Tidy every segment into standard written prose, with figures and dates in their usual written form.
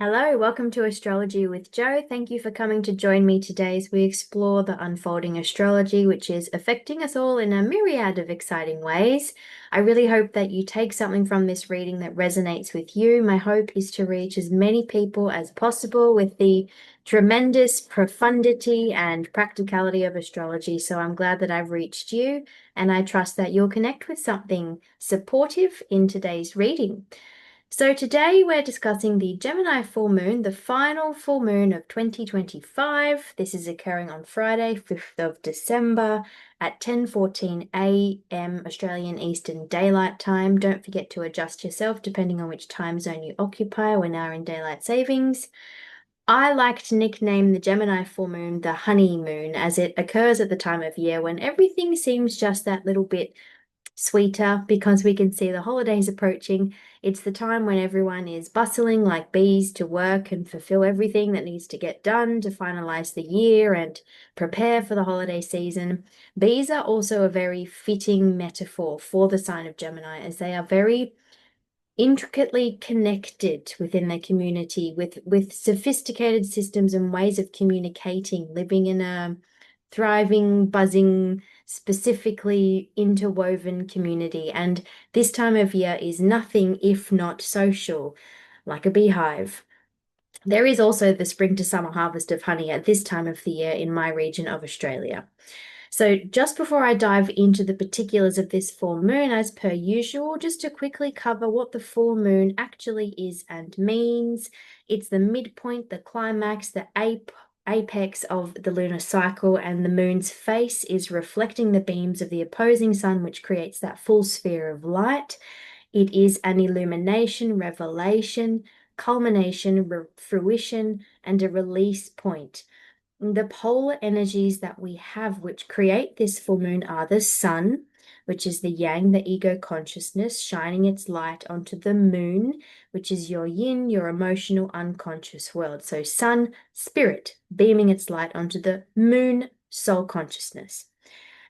Hello, welcome to Astrology with Jo. Thank you for coming to join me today as we explore the unfolding astrology, which is affecting us all in a myriad of exciting ways. I really hope that you take something from this reading that resonates with you. My hope is to reach as many people as possible with the tremendous profundity and practicality of astrology. So I'm glad that I've reached you, and I trust that you'll connect with something supportive in today's reading. So today we're discussing the Gemini full moon, the final full moon of 2025. This is occurring on Friday, 5th of December at 10:14 a.m. Australian Eastern Daylight Time. Don't forget to adjust yourself depending on which time zone you occupy. We're now in daylight savings. I like to nickname the Gemini full moon the honeymoon, as it occurs at the time of year when everything seems just that little bit sweeter because we can see the holidays approaching. It's the time when everyone is bustling like bees to work and fulfill everything that needs to get done to finalize the year and prepare for the holiday season. Bees are also a very fitting metaphor for the sign of Gemini, as they are very intricately connected within their community with sophisticated systems and ways of communicating, living in a thriving, buzzing, specifically interwoven community. And this time of year is nothing if not social, like a beehive. There is also the spring to summer harvest of honey at this time of the year in my region of Australia. So just before I dive into the particulars of this full moon, as per usual, just to quickly cover what the full moon actually is and means. It's the midpoint, the climax, the apex of the lunar cycle, and the moon's face is reflecting the beams of the opposing sun, which creates that full sphere of light. It is an illumination, revelation, culmination, fruition, and a release point. The polar energies that we have, which create this full moon, are the sun, which is the yang, the ego consciousness, shining its light onto the moon, which is your yin, your emotional, unconscious world. So, sun, spirit, beaming its light onto the moon, soul consciousness.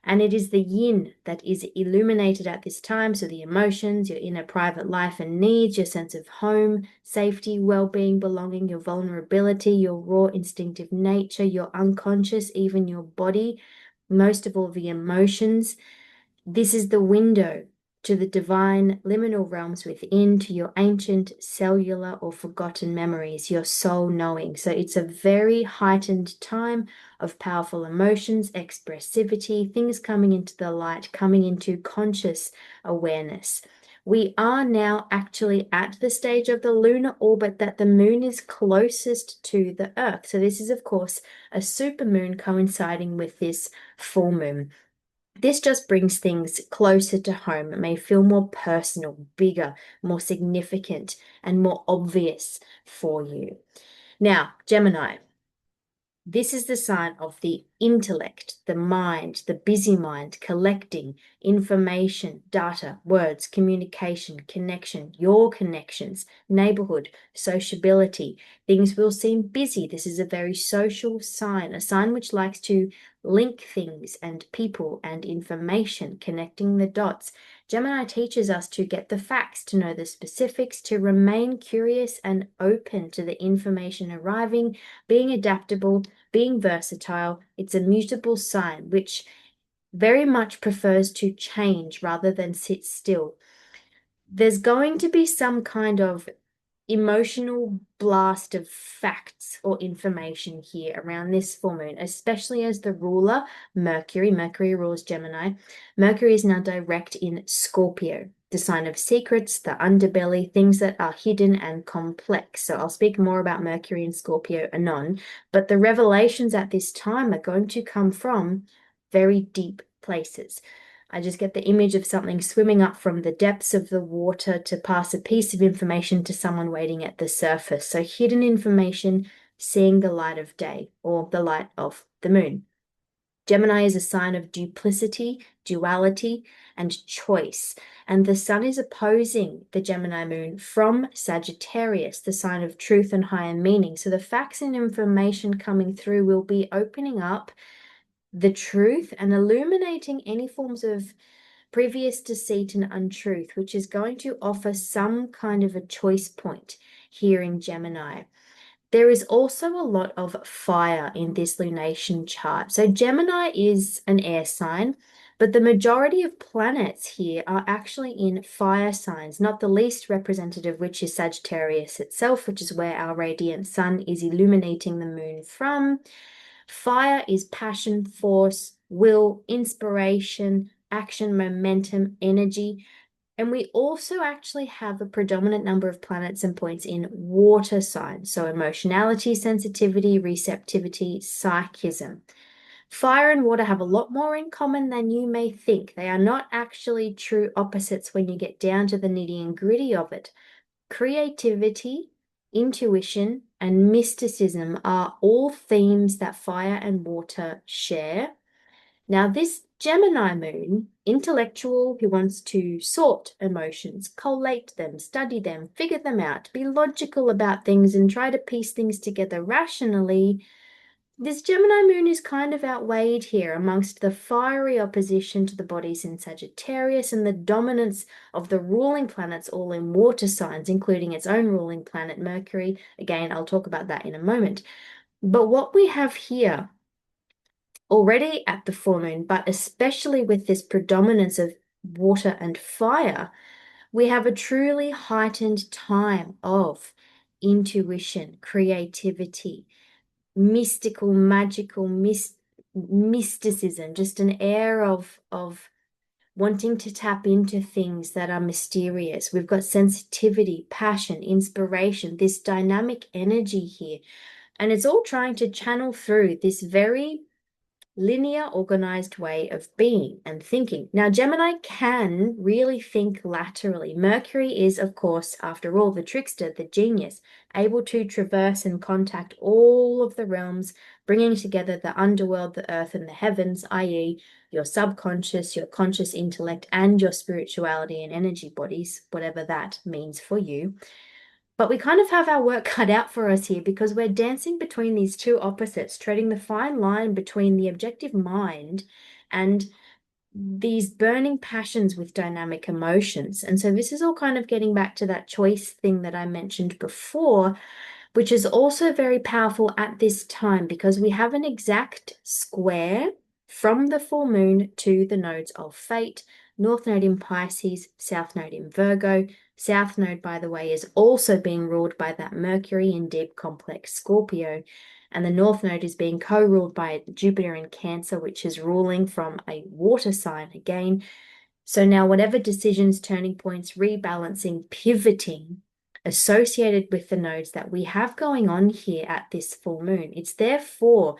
And it is the yin that is illuminated at this time. So the emotions, your inner private life and needs, your sense of home, safety, well-being, belonging, your vulnerability, your raw instinctive nature, your unconscious, even your body, most of all the emotions. This is the window to the divine liminal realms within, to your ancient cellular or forgotten memories, your soul knowing. So it's a very heightened time of powerful emotions, expressivity, things coming into the light, coming into conscious awareness. We are now actually at the stage of the lunar orbit that the moon is closest to the earth. So this is, of course, a supermoon coinciding with this full moon. This just brings things closer to home. It may feel more personal, bigger, more significant, and more obvious for you. Now, Gemini, this is the sign of the intellect, the mind, the busy mind, collecting information, data, words, communication, connection, your connections, neighborhood, sociability. Things will seem busy. This is a very social sign, a sign which likes to link things and people and information, connecting the dots. Gemini teaches us to get the facts, to know the specifics, to remain curious and open to the information arriving, being adaptable, being versatile. It's a mutable sign which very much prefers to change rather than sit still. There's going to be some kind of emotional blast of facts or information here around this full moon, especially as the ruler, Mercury rules Gemini. Mercury is now direct in Scorpio, the sign of secrets, the underbelly, things that are hidden and complex. So I'll speak more about Mercury and Scorpio anon, but the revelations at this time are going to come from very deep places. I just get the image of something swimming up from the depths of the water to pass a piece of information to someone waiting at the surface. So hidden information seeing the light of day or the light of the moon. Gemini is a sign of duplicity, duality, and choice. And the sun is opposing the Gemini moon from Sagittarius, the sign of truth and higher meaning. So the facts and information coming through will be opening up the truth and illuminating any forms of previous deceit and untruth, which is going to offer some kind of a choice point here in Gemini. There is also a lot of fire in this lunation chart. So Gemini is an air sign, but the majority of planets here are actually in fire signs, not the least representative, which is Sagittarius itself, which is where our radiant sun is illuminating the moon from. Fire is passion, force, will, inspiration, action, momentum, energy. And we also actually have a predominant number of planets and points in water signs. So emotionality, sensitivity, receptivity, psychism. Fire and water have a lot more in common than you may think. They are not actually true opposites when you get down to the nitty and gritty of it. Creativity, intuition, and mysticism are all themes that fire and water share. Now, this Gemini moon, intellectual, who wants to sort emotions, collate them, study them, figure them out, be logical about things, and try to piece things together rationally, this Gemini moon is kind of outweighed here amongst the fiery opposition to the bodies in Sagittarius and the dominance of the ruling planets all in water signs, including its own ruling planet, Mercury. Again, I'll talk about that in a moment. But what we have here already at the full moon, but especially with this predominance of water and fire, we have a truly heightened time of intuition, creativity, mystical, magical, mysticism, just an air of wanting to tap into things that are mysterious. We've got sensitivity, passion, inspiration, this dynamic energy here. And it's all trying to channel through this very linear, organized way of being and thinking. Now, Gemini can really think laterally. Mercury is, of course, after all, the trickster, the genius, able to traverse and contact all of the realms, bringing together the underworld, the earth, and the heavens, i.e., your subconscious, your conscious intellect, and your spirituality and energy bodies, whatever that means for you. But we kind of have our work cut out for us here because we're dancing between these two opposites, treading the fine line between the objective mind and these burning passions with dynamic emotions. And so this is all kind of getting back to that choice thing that I mentioned before, which is also very powerful at this time because we have an exact square from the full moon to the nodes of fate, North Node in Pisces, South Node in Virgo. South Node, by the way, is also being ruled by that Mercury in deep complex Scorpio. And the North Node is being co-ruled by Jupiter in Cancer, which is ruling from a water sign again. So now whatever decisions, turning points, rebalancing, pivoting associated with the nodes that we have going on here at this full moon, it's therefore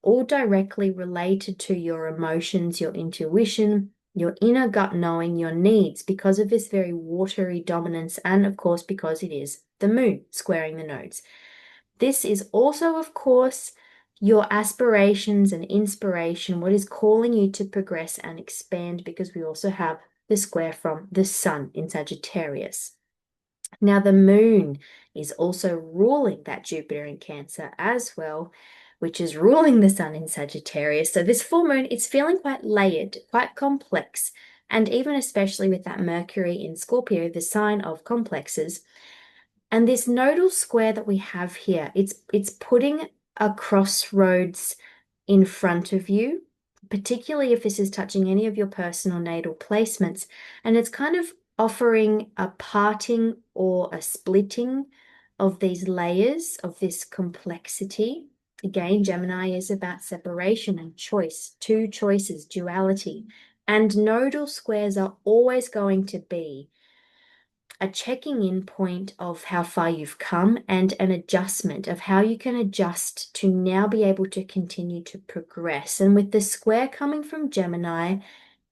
all directly related to your emotions, your intuition, your inner gut knowing, your needs, because of this very watery dominance, and of course, because it is the moon squaring the nodes. This is also, of course, your aspirations and inspiration, what is calling you to progress and expand, because we also have the square from the sun in Sagittarius. Now, the moon is also ruling that Jupiter in Cancer as well, which is ruling the sun in Sagittarius. So this full moon, it's feeling quite layered, quite complex, and even especially with that Mercury in Scorpio, the sign of complexes. And this nodal square that we have here, it's putting a crossroads in front of you, particularly if this is touching any of your personal natal placements. And it's kind of offering a parting or a splitting of these layers of this complexity. Again, Gemini is about separation and choice, two choices, duality. And nodal squares are always going to be a checking in point of how far you've come and an adjustment of how you can adjust to now be able to continue to progress. And with the square coming from Gemini,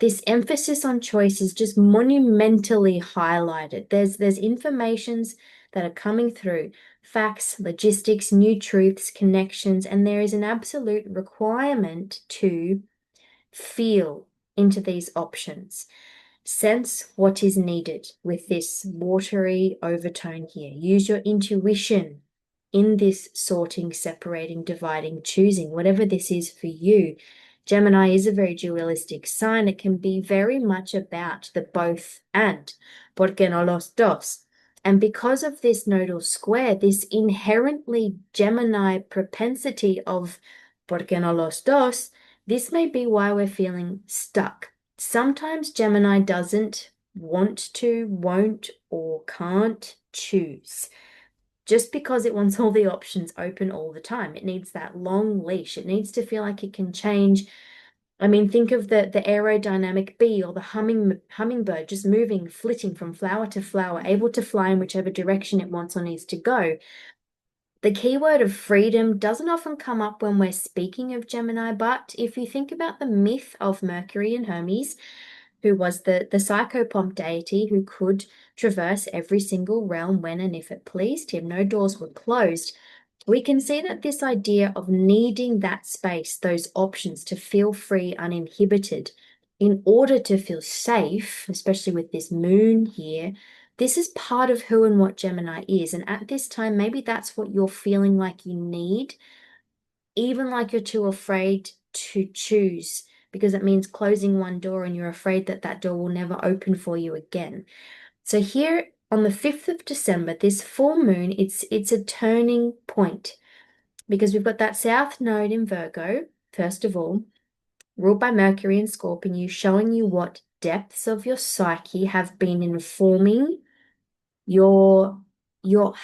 this emphasis on choice is just monumentally highlighted. There's informations that are coming through, facts, logistics, new truths, connections, and there is an absolute requirement to feel into these options. Sense what is needed with this watery overtone here. Use your intuition in this sorting, separating, dividing, choosing, whatever this is for you. Gemini is a very dualistic sign. It can be very much about the both and, porque no los dos. And because of this nodal square, this inherently Gemini propensity of ¿por qué no los dos? This may be why we're feeling stuck. Sometimes Gemini doesn't want to, won't, or can't choose just because it wants all the options open all the time. It needs that long leash. It needs to feel like it can change. I mean, think of the aerodynamic bee or the hummingbird just moving, flitting from flower to flower, able to fly in whichever direction it wants or needs to go. The keyword of freedom doesn't often come up when we're speaking of Gemini, but if you think about the myth of Mercury and Hermes, who was the psychopomp deity who could traverse every single realm when and if it pleased him, no doors were closed, we can see that this idea of needing that space, those options to feel free, uninhibited, in order to feel safe, especially with this moon here, this is part of who and what Gemini is. And at this time, maybe that's what you're feeling like you need, even like you're too afraid to choose because it means closing one door and you're afraid that that door will never open for you again. So here on the 5th of December, this full moon, it's a turning point because we've got that south node in Virgo, first of all, ruled by Mercury and Scorpio, showing you what depths of your psyche have been informing your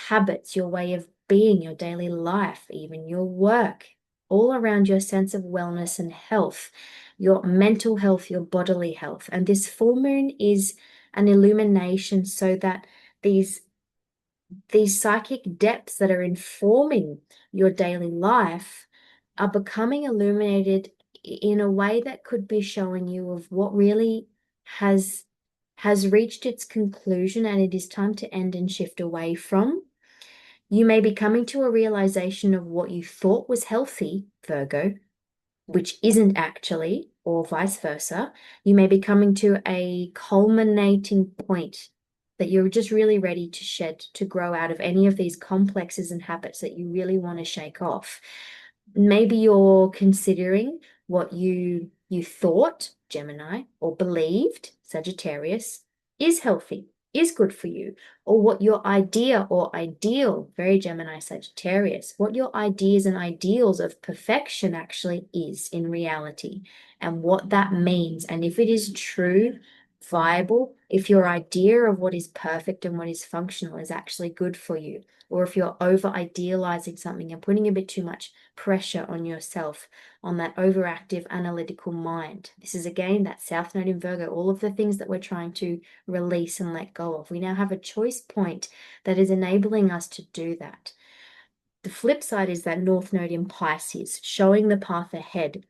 habits, your way of being, your daily life, even your work, all around your sense of wellness and health, your mental health, your bodily health. And this full moon is an illumination so that these psychic depths that are informing your daily life are becoming illuminated in a way that could be showing you of what really has reached its conclusion and it is time to end and shift away from. You may be coming to a realization of what you thought was healthy, Virgo, which isn't actually, or vice versa. You may be coming to a culminating point that you're just really ready to shed, to grow out of any of these complexes and habits that you really want to shake off. Maybe you're considering what you thought, Gemini, or believed, Sagittarius, is healthy, is good for you, or what your idea or ideal, very Gemini, Sagittarius, what your ideas and ideals of perfection actually is in reality, and what that means. And if it is true, viable, if your idea of what is perfect and what is functional is actually good for you, or if you're over idealizing something and putting a bit too much pressure on yourself, on that overactive analytical mind. This is again that South Node in Virgo, all of the things that we're trying to release and let go of. We now have a choice point that is enabling us to do that. The flip side is that North Node in Pisces, showing the path ahead.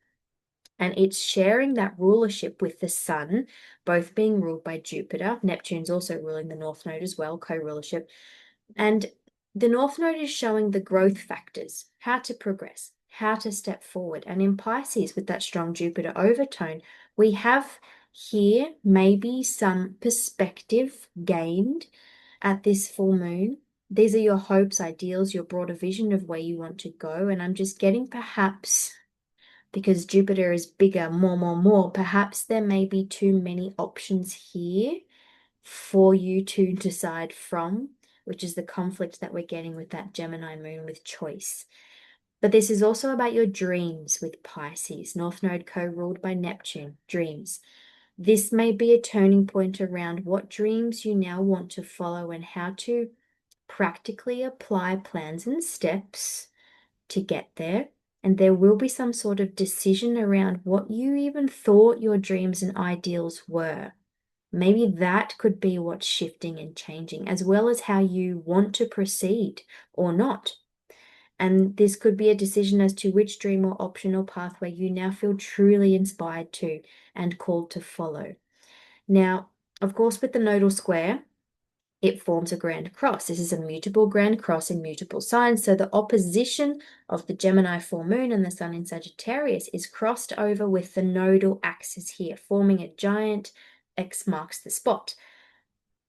And it's sharing that rulership with the Sun, both being ruled by Jupiter. Neptune's also ruling the North Node as well, co-rulership. And the North Node is showing the growth factors, how to progress, how to step forward. And in Pisces, with that strong Jupiter overtone, we have here maybe some perspective gained at this full moon. These are your hopes, ideals, your broader vision of where you want to go. And I'm just getting perhaps, because Jupiter is bigger, more, perhaps there may be too many options here for you to decide from, which is the conflict that we're getting with that Gemini moon with choice. But this is also about your dreams with Pisces, North Node co-ruled by Neptune, dreams. This may be a turning point around what dreams you now want to follow and how to practically apply plans and steps to get there. And there will be some sort of decision around what you even thought your dreams and ideals were. Maybe that could be what's shifting and changing, as well as how you want to proceed or not. And this could be a decision as to which dream or option or pathway you now feel truly inspired to and called to follow. Now, of course, with the nodal square, it forms a grand cross. This is a mutable grand cross in mutable signs. So the opposition of the Gemini full moon and the Sun in Sagittarius is crossed over with the nodal axis here, forming a giant X marks the spot.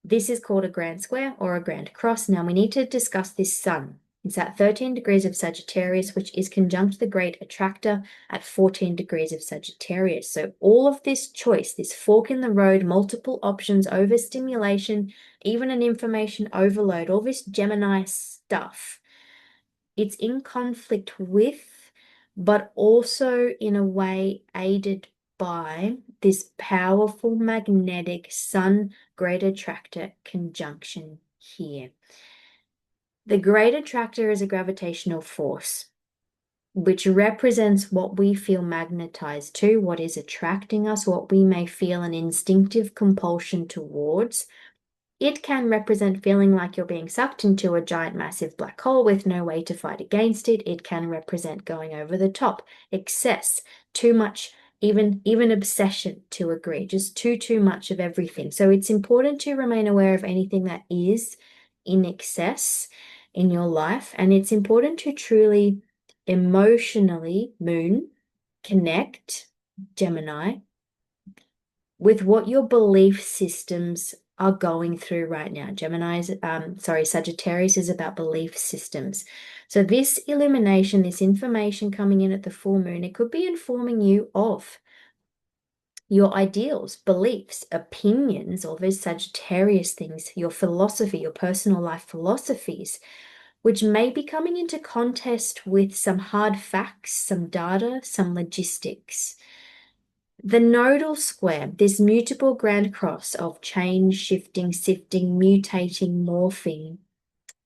This is called a grand square or a grand cross. Now we need to discuss this Sun. It's at 13 degrees of Sagittarius, which is conjunct the great attractor at 14 degrees of Sagittarius. So all of this choice, this fork in the road, multiple options, overstimulation, even an information overload, all this Gemini stuff, it's in conflict with, but also in a way aided by this powerful magnetic Sun great attractor conjunction here. The great attractor is a gravitational force, which represents what we feel magnetized to, what is attracting us, what we may feel an instinctive compulsion towards. It can represent feeling like you're being sucked into a giant, massive black hole with no way to fight against it. It can represent going over the top, excess, too much, even obsession to agree, just too much of everything. So it's important to remain aware of anything that is in excess in your life. And it's important to truly emotionally, Moon, connect, Gemini, with what your belief systems are going through right now. Sagittarius is about belief systems. So this illumination, this information coming in at the full moon, it could be informing you of your ideals, beliefs, opinions, all those Sagittarius things, your philosophy, your personal life philosophies, which may be coming into contest with some hard facts, some data, some logistics. The nodal square, this mutable grand cross of change, shifting, sifting, mutating, morphing,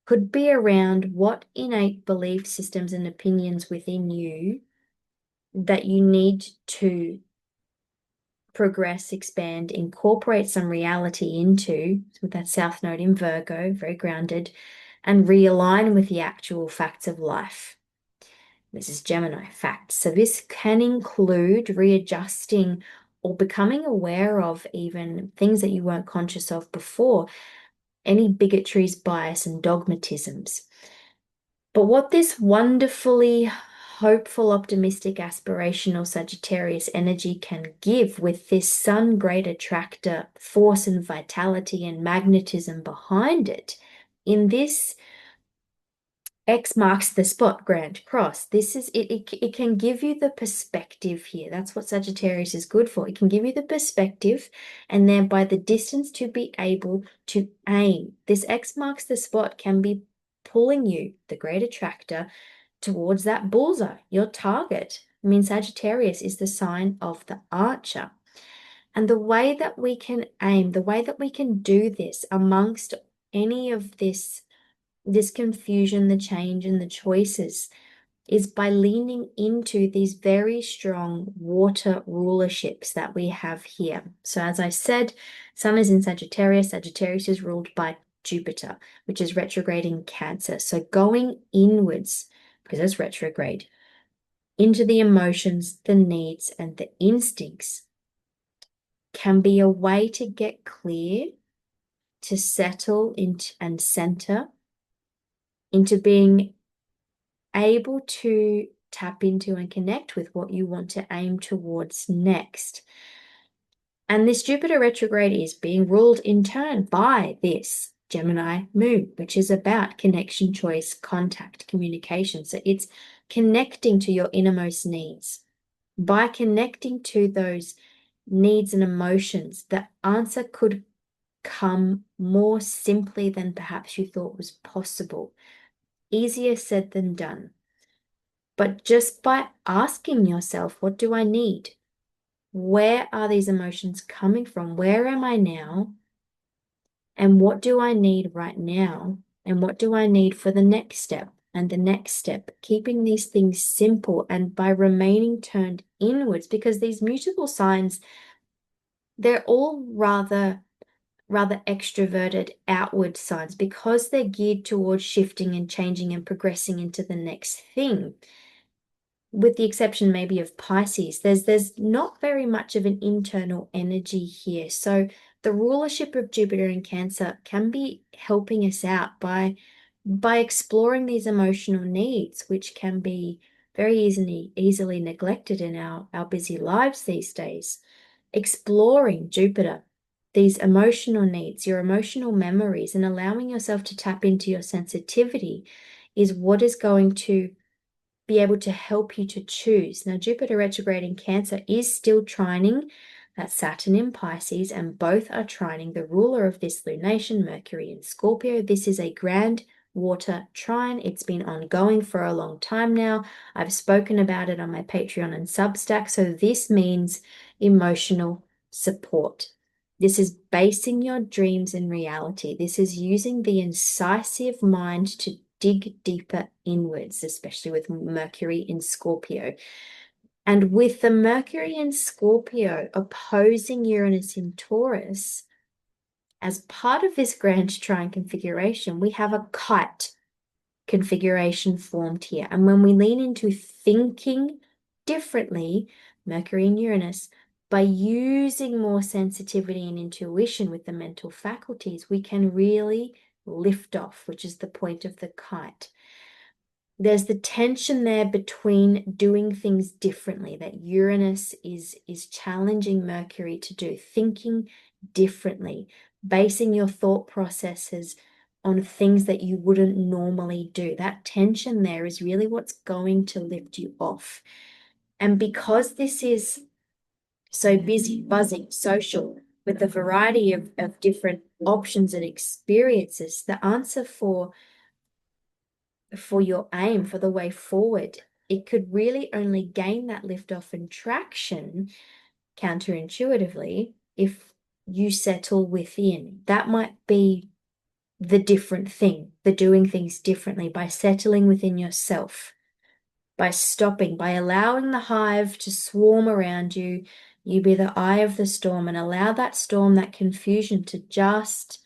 could be around what innate belief systems and opinions within you that you need to progress, expand, incorporate some reality into, with that South Node in Virgo, very grounded, and realign with the actual facts of life. This is Gemini facts. So this can include readjusting or becoming aware of even things that you weren't conscious of before, any bigotries, bias, and dogmatisms. But what this wonderfully hopeful, optimistic, aspirational Sagittarius energy can give with this Sun great attractor force and vitality and magnetism behind it, in this X marks the spot grand cross. This is it can give you the perspective here. That's what Sagittarius is good for. It can give you the perspective and thereby the distance to be able to aim. This X marks the spot can be pulling you, the great attractor, towards that bullseye, your target. I mean, Sagittarius is the sign of the archer. And the way that we can aim, the way that we can do this amongst any of this confusion, the change, and the choices is by leaning into these very strong water rulerships that we have here. So as I said, Sun is in Sagittarius. Sagittarius is ruled by Jupiter, which is retrograde in Cancer. So going inwards, because it's retrograde, into the emotions, the needs, and the instincts can be a way to get clear, to settle into and center into being able to tap into and connect with what you want to aim towards next. And this Jupiter retrograde is being ruled in turn by this Gemini moon, which is about connection, choice, contact, communication. So it's connecting to your innermost needs. By connecting to those needs and emotions, the answer could come more simply than perhaps you thought was possible. Easier said than done. But just by asking yourself, what do I need? Where are these emotions coming from? Where am I now? And what do I need right now? And what do I need for the next step and the next step? Keeping these things simple and by remaining turned inwards, because these mutable signs, they're all rather extroverted outward signs because they're geared towards shifting and changing and progressing into the next thing. With the exception maybe of Pisces, there's not very much of an internal energy here. So the rulership of Jupiter in Cancer can be helping us out by exploring these emotional needs, which can be very easily neglected in our busy lives these days. Exploring Jupiter, these emotional needs, your emotional memories, and allowing yourself to tap into your sensitivity is what is going to be able to help you to choose. Now, Jupiter retrograde in Cancer is still trining that Saturn in Pisces, and both are trining the ruler of this lunation, Mercury in Scorpio. This is a grand water trine. It's been ongoing for a long time now. I've spoken about it on my Patreon and Substack. So this means emotional support. This is basing your dreams in reality. This is using the incisive mind to dig deeper inwards, especially with Mercury in Scorpio. And with the Mercury in Scorpio opposing Uranus in Taurus, as part of this grand trine configuration, we have a kite configuration formed here. And when we lean into thinking differently, Mercury and Uranus, by using more sensitivity and intuition with the mental faculties, we can really lift off, which is the point of the kite. There's the tension there between doing things differently, that Uranus is challenging Mercury to do, thinking differently, basing your thought processes on things that you wouldn't normally do. That tension there is really what's going to lift you off. And because this is so busy, buzzing, social, with a variety of different options and experiences, the answer for your aim, for the way forward, it could really only gain that lift off and traction counterintuitively if you settle within. That might be the different thing, the doing things differently, by settling within yourself, by stopping, by allowing the hive to swarm around you. You be the eye of the storm and allow that storm, that confusion, to just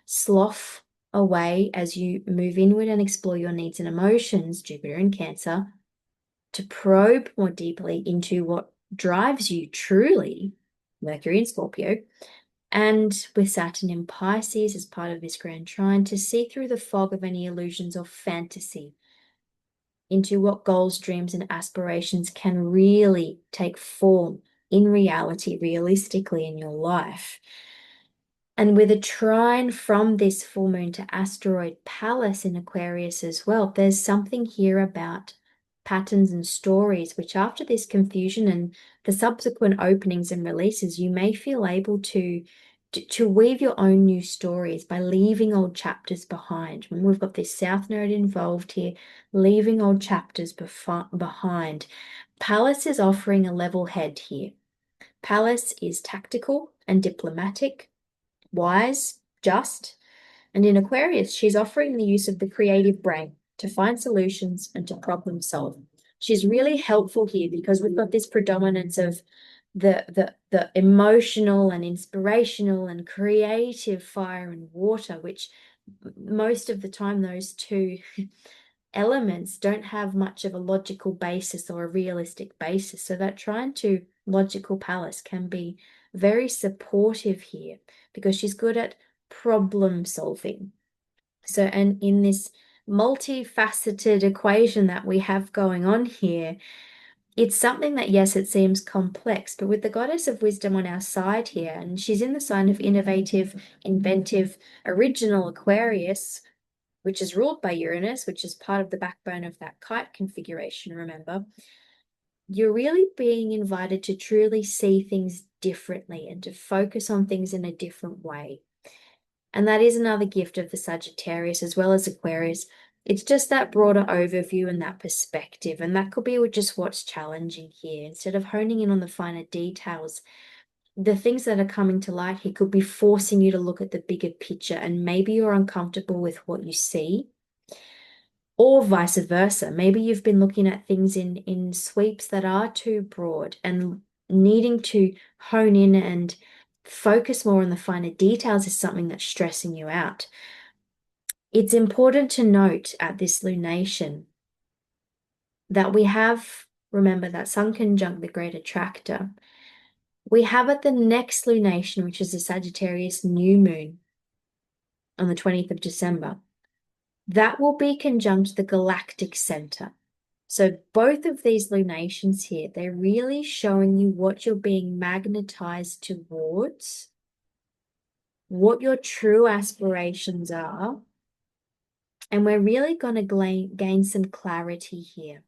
slough away as you move inward and explore your needs and emotions, Jupiter in Cancer, to probe more deeply into what drives you truly, Mercury in Scorpio, and with Saturn in Pisces as part of this grand trine, to see through the fog of any illusions or fantasy into what goals, dreams, and aspirations can really take form in reality, realistically in your life. And with a trine from this full moon to asteroid Pallas in Aquarius as well, there's something here about patterns and stories, which after this confusion and the subsequent openings and releases, you may feel able to weave your own new stories by leaving old chapters behind. And we've got this South Node involved here, leaving old chapters behind. Pallas is offering a level head here. Pallas is tactical and diplomatic, wise, just, and in Aquarius, she's offering the use of the creative brain to find solutions and to problem solve. She's really helpful here because we've got this predominance of the emotional and inspirational and creative fire and water, which most of the time those two elements don't have much of a logical basis or a realistic basis. So that trine to logical Pallas can be very supportive here because she's good at problem solving. So, and in this multifaceted equation that we have going on here, it's something that, yes, it seems complex, but with the goddess of wisdom on our side here, and she's in the sign of innovative, inventive, original Aquarius, which is ruled by Uranus, which is part of the backbone of that kite configuration, remember, you're really being invited to truly see things differently and to focus on things in a different way. And that is another gift of the Sagittarius as well as Aquarius. It's just that broader overview and that perspective. And that could be just what's challenging here. Instead of honing in on the finer details, the things that are coming to light here could be forcing you to look at the bigger picture, and maybe you're uncomfortable with what you see, or vice versa. Maybe you've been looking at things in sweeps that are too broad and needing to hone in and focus more on the finer details is something that's stressing you out. It's important to note at this lunation that we have, remember, that Sun conjunct the great attractor. We have at the next lunation, which is the Sagittarius new moon on the 20th of December, that will be conjunct the galactic center. So both of these lunations here, they're really showing you what you're being magnetized towards, what your true aspirations are, And we're really going to gain some clarity here.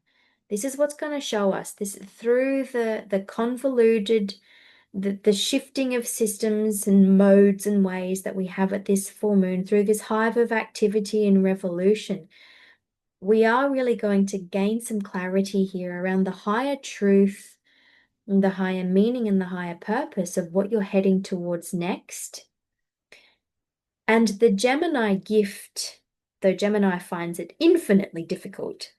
This is what's going to show us this through the convoluted, the shifting of systems and modes and ways that we have at this full moon, through this hive of activity and revolution. We are really going to gain some clarity here around the higher truth, and the higher meaning and the higher purpose of what you're heading towards next. And the Gemini gift, though Gemini finds it infinitely difficult,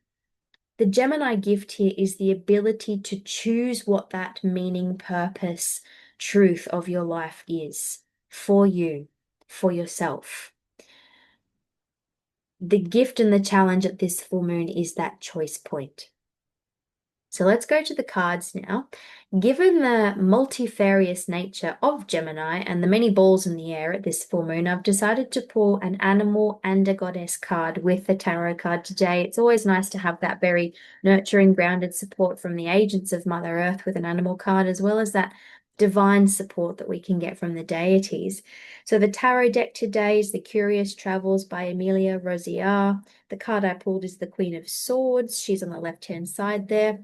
the Gemini gift here is the ability to choose what that meaning, purpose, truth of your life is for you, for yourself. The gift and the challenge at this full moon is that choice point. So let's go to the cards now. Given the multifarious nature of Gemini and the many balls in the air at this full moon, I've decided to pull an animal and a goddess card with the tarot card today. It's always nice to have that very nurturing, grounded support from the agents of Mother Earth with an animal card, as well as that divine support that we can get from the deities. So the tarot deck today is The Curious Travels by Emilia Rosier. The card I pulled is the Queen of Swords. She's on the left-hand side there.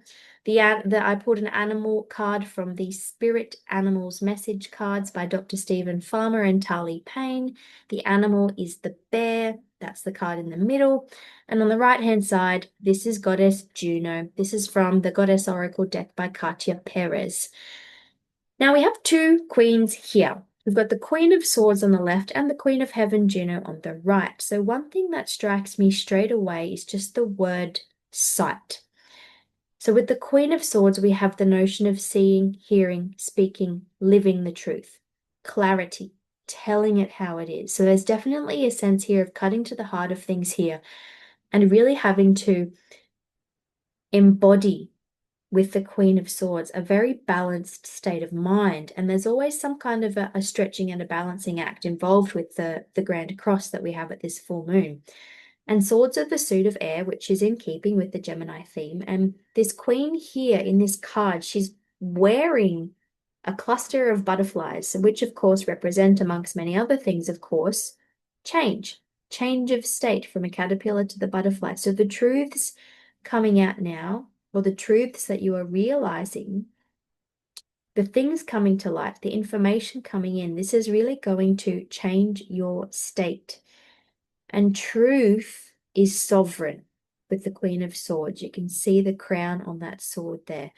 I pulled an animal card from the Spirit Animals Message Cards by Dr. Stephen Farmer and Tali Payne. The animal is the bear. That's the card in the middle. And on the right-hand side, this is Goddess Juno. This is from the Goddess Oracle deck by Katia Perez. Now we have two queens here. We've got the Queen of Swords on the left and the Queen of Heaven, Juno, on the right. So one thing that strikes me straight away is just the word sight. So with the Queen of Swords, we have the notion of seeing, hearing, speaking, living the truth, clarity, telling it how it is. So there's definitely a sense here of cutting to the heart of things here and really having to embody with the Queen of Swords a very balanced state of mind. And there's always some kind of a stretching and a balancing act involved with the Grand Cross that we have at this full moon. And swords are the suit of air, which is in keeping with the Gemini theme. And this queen here in this card, she's wearing a cluster of butterflies, which of course represent, amongst many other things, of course, change of state from a caterpillar to the butterfly. So the truths coming out now, or the truths that you are realizing, the things coming to light, the information coming in, this is really going to change your state. And truth is sovereign with the Queen of Swords. You can see the crown on that sword there.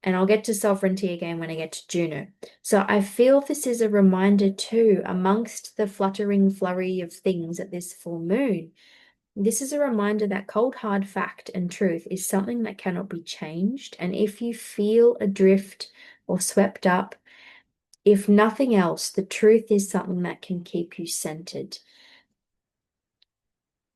And I'll get to sovereignty again when I get to Juno. So I feel this is a reminder too, amongst the fluttering flurry of things at this full moon. This is a reminder that cold, hard fact and truth is something that cannot be changed. And if you feel adrift or swept up, if nothing else, the truth is something that can keep you centered.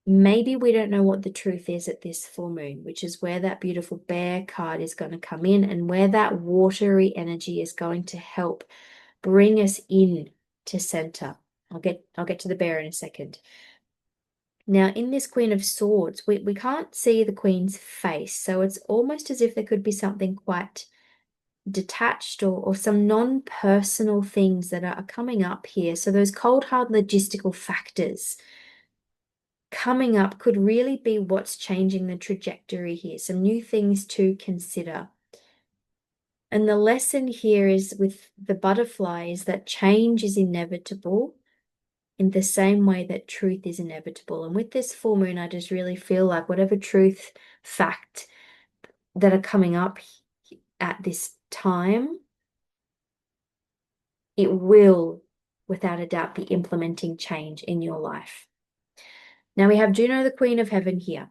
Maybe we don't know what the truth is at this full moon, which is where that beautiful bear card is going to come in and where that watery energy is going to help bring us in to center. I'll get to the bear in a second. Now, in this Queen of Swords, we can't see the Queen's face, so it's almost as if there could be something quite detached or some non-personal things that are coming up here. So those cold, hard logistical factors coming up could really be what's changing the trajectory here. Some new things to consider. And the lesson here is with the butterfly is that change is inevitable in the same way that truth is inevitable. And with this full moon, I just really feel like whatever truth, fact that are coming up at this time, it will, without a doubt, be implementing change in your life. Now we have Juno, the Queen of Heaven here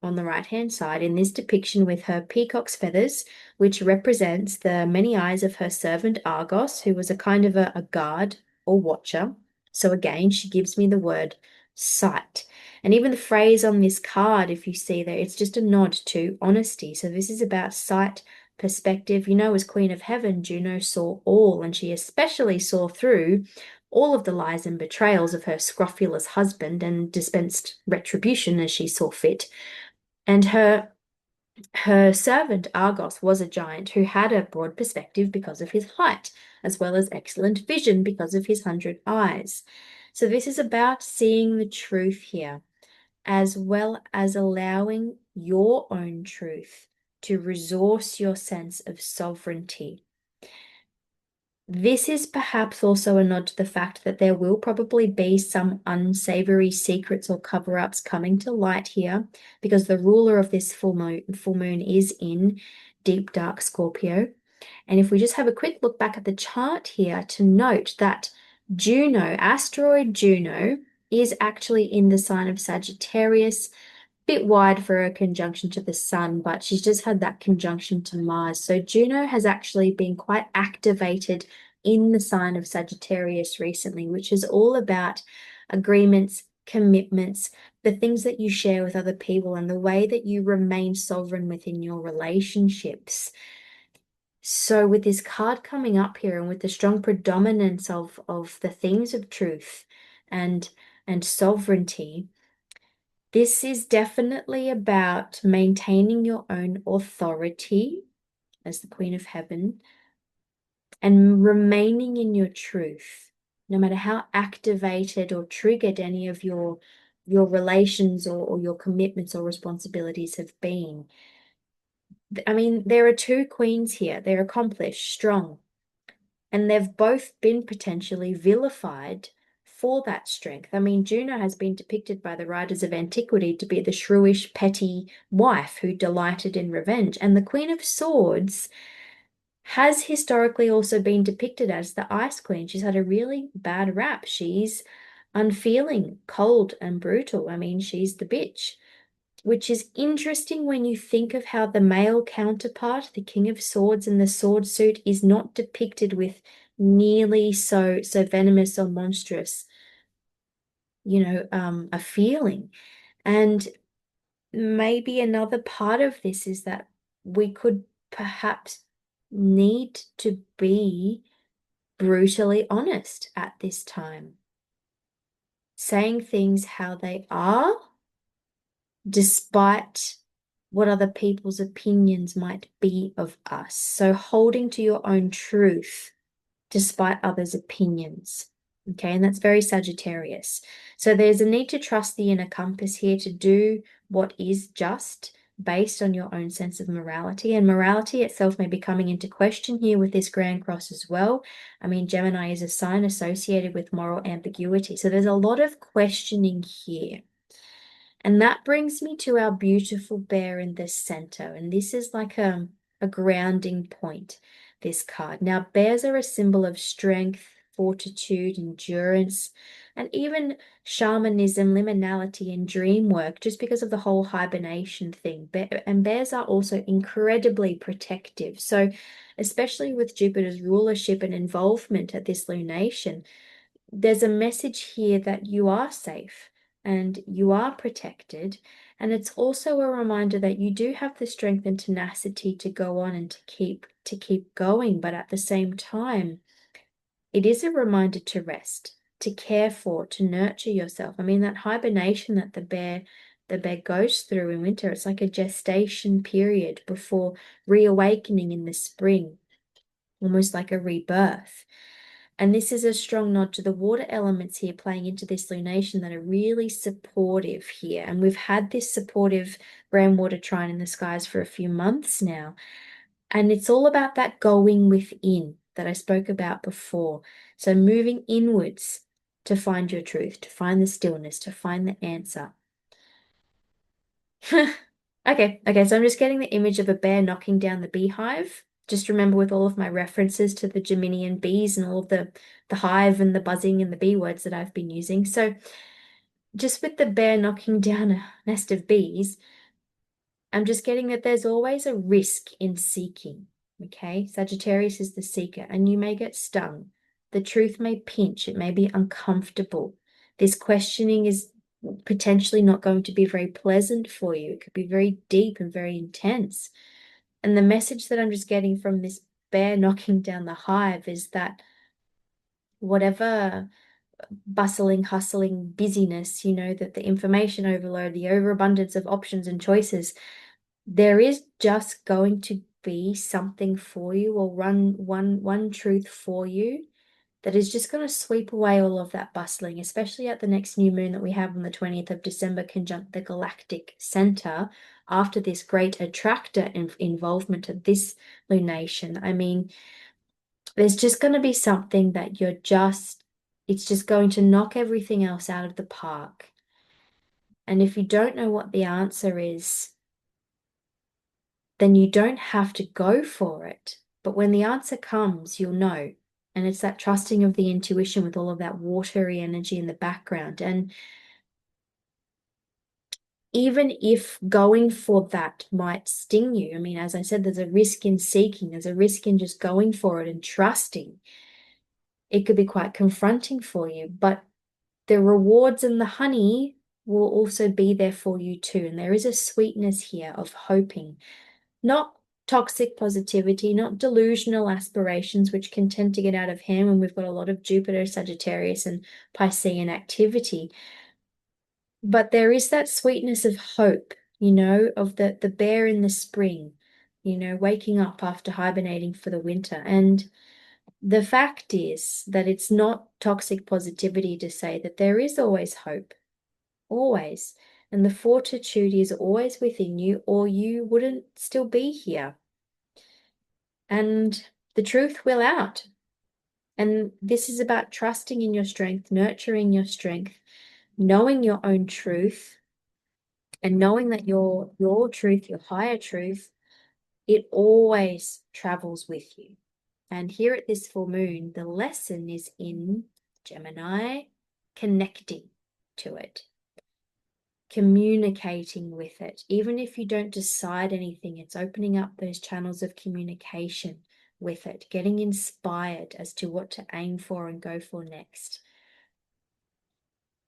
on the right-hand side in this depiction with her peacock's feathers, which represents the many eyes of her servant Argos, who was a kind of a guard or watcher. So again, she gives me the word sight. And even the phrase on this card, if you see there, it's just a nod to honesty. So this is about sight, perspective. You know, as Queen of Heaven, Juno saw all, and she especially saw through all of the lies and betrayals of her scrofulous husband and dispensed retribution as she saw fit. And her servant Argos was a giant who had a broad perspective because of his height, as well as excellent vision because of his 100 eyes. So this is about seeing the truth here, as well as allowing your own truth to resource your sense of sovereignty. This is perhaps also a nod to the fact that there will probably be some unsavory secrets or cover-ups coming to light here, because the ruler of this full moon is in deep dark Scorpio. And if we just have a quick look back at the chart here to note that Juno, asteroid Juno, is actually in the sign of Sagittarius, bit wide for a conjunction to the sun, but she's just had that conjunction to Mars. So Juno has actually been quite activated in the sign of Sagittarius recently, which is all about agreements, commitments, the things that you share with other people, and the way that you remain sovereign within your relationships. So with this card coming up here, and with the strong predominance of the themes of truth and sovereignty, this is definitely about maintaining your own authority as the Queen of Heaven and remaining in your truth, no matter how activated or triggered any of your relations or your commitments or responsibilities have been. I mean, there are two queens here. They're accomplished, strong, and they've both been potentially vilified for that strength. I mean, Juno has been depicted by the writers of antiquity to be the shrewish, petty wife who delighted in revenge. And the Queen of Swords has historically also been depicted as the Ice Queen. She's had a really bad rap. She's unfeeling, cold, and brutal. I mean, she's the bitch, which is interesting when you think of how the male counterpart, the King of Swords in the sword suit, is not depicted with nearly so venomous or monstrous, a feeling. And maybe another part of this is that we could perhaps need to be brutally honest at this time, saying things how they are, despite what other people's opinions might be of us. So holding to your own truth despite others' opinions. Okay, and that's very Sagittarius. So there's a need to trust the inner compass here to do what is just based on your own sense of morality. And morality itself may be coming into question here with this Grand Cross as well. I mean, Gemini is a sign associated with moral ambiguity. So there's a lot of questioning here. And that brings me to our beautiful bear in the center. And this is like a grounding point, this card. Now, bears are a symbol of strength, fortitude, endurance, and even shamanism, liminality, and dream work, just because of the whole hibernation thing. And bears are also incredibly protective. So, especially with Jupiter's rulership and involvement at this lunation, there's a message here that you are safe and you are protected. And it's also a reminder that you do have the strength and tenacity to go on and to keep going. But at the same time, it is a reminder to rest, to care for, to nurture yourself. I mean, that hibernation that the bear goes through in winter, it's like a gestation period before reawakening in the spring, almost like a rebirth. And this is a strong nod to the water elements here playing into this lunation that are really supportive here. And we've had this supportive brown water trine in the skies for a few months now. And it's all about that going within that I spoke about before. So moving inwards to find your truth, to find the stillness, to find the answer. Okay, so I'm just getting the image of a bear knocking down the beehive. Just remember, with all of my references to the Geminian bees and all of the hive and the buzzing and the bee words that I've been using. So just with the bear knocking down a nest of bees, I'm just getting that there's always a risk in seeking. Okay, Sagittarius is the seeker, and you may get stung. The truth may pinch, it may be uncomfortable. This questioning is potentially not going to be very pleasant for you. It could be very deep and very intense. And the message that I'm just getting from this bear knocking down the hive is that whatever bustling, hustling, busyness, that the information overload, the overabundance of options and choices, there is just going to be something for you, or one truth for you that is just going to sweep away all of that bustling, especially at the next new moon that we have on the 20th of December, conjunct the galactic center after this great attractor involvement of this lunation. I mean, there's just going to be something that it's just going to knock everything else out of the park. And if you don't know what the answer is, then you don't have to go for it. But when the answer comes, you'll know. And it's that trusting of the intuition with all of that watery energy in the background. And even if going for that might sting you, I mean, as I said, there's a risk in seeking, there's a risk in just going for it and trusting. It could be quite confronting for you, but the rewards and the honey will also be there for you too. And there is a sweetness here of hoping, not toxic positivity, not delusional aspirations, which can tend to get out of hand when we've got a lot of Jupiter, Sagittarius, and Piscean activity. But there is that sweetness of hope, of the bear in the spring, waking up after hibernating for the winter. And the fact is that it's not toxic positivity to say that there is always hope, always. And the fortitude is always within you, or you wouldn't still be here. And the truth will out. And this is about trusting in your strength, nurturing your strength, knowing your own truth, and knowing that your truth, your higher truth, it always travels with you. And here at this full moon, the lesson is in Gemini, connecting to it, communicating with it. Even if you don't decide anything, it's opening up those channels of communication with it, getting inspired as to what to aim for and go for next.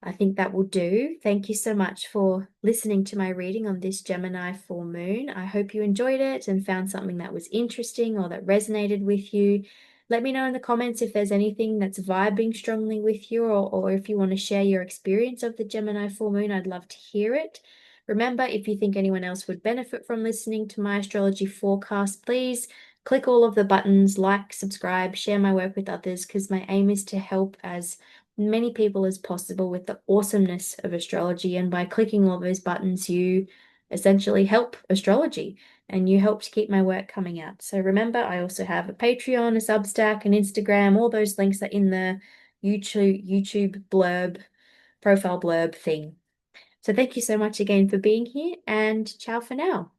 I think that will do. Thank you so much for listening to my reading on this Gemini full moon. I hope you enjoyed it and found something that was interesting or that resonated with you. Let me know in the comments if there's anything that's vibing strongly with you, or if you want to share your experience of the Gemini full moon. I'd love to hear it. Remember, if you think anyone else would benefit from listening to my astrology forecast, please click all of the buttons, like, subscribe, share my work with others, because my aim is to help as many people as possible with the awesomeness of astrology. And by clicking all those buttons, you essentially help astrology and you help to keep my work coming out. So remember, I also have a Patreon, a Substack, an Instagram. All those links are in the YouTube blurb, profile blurb thing. So thank you so much again for being here, and ciao for now.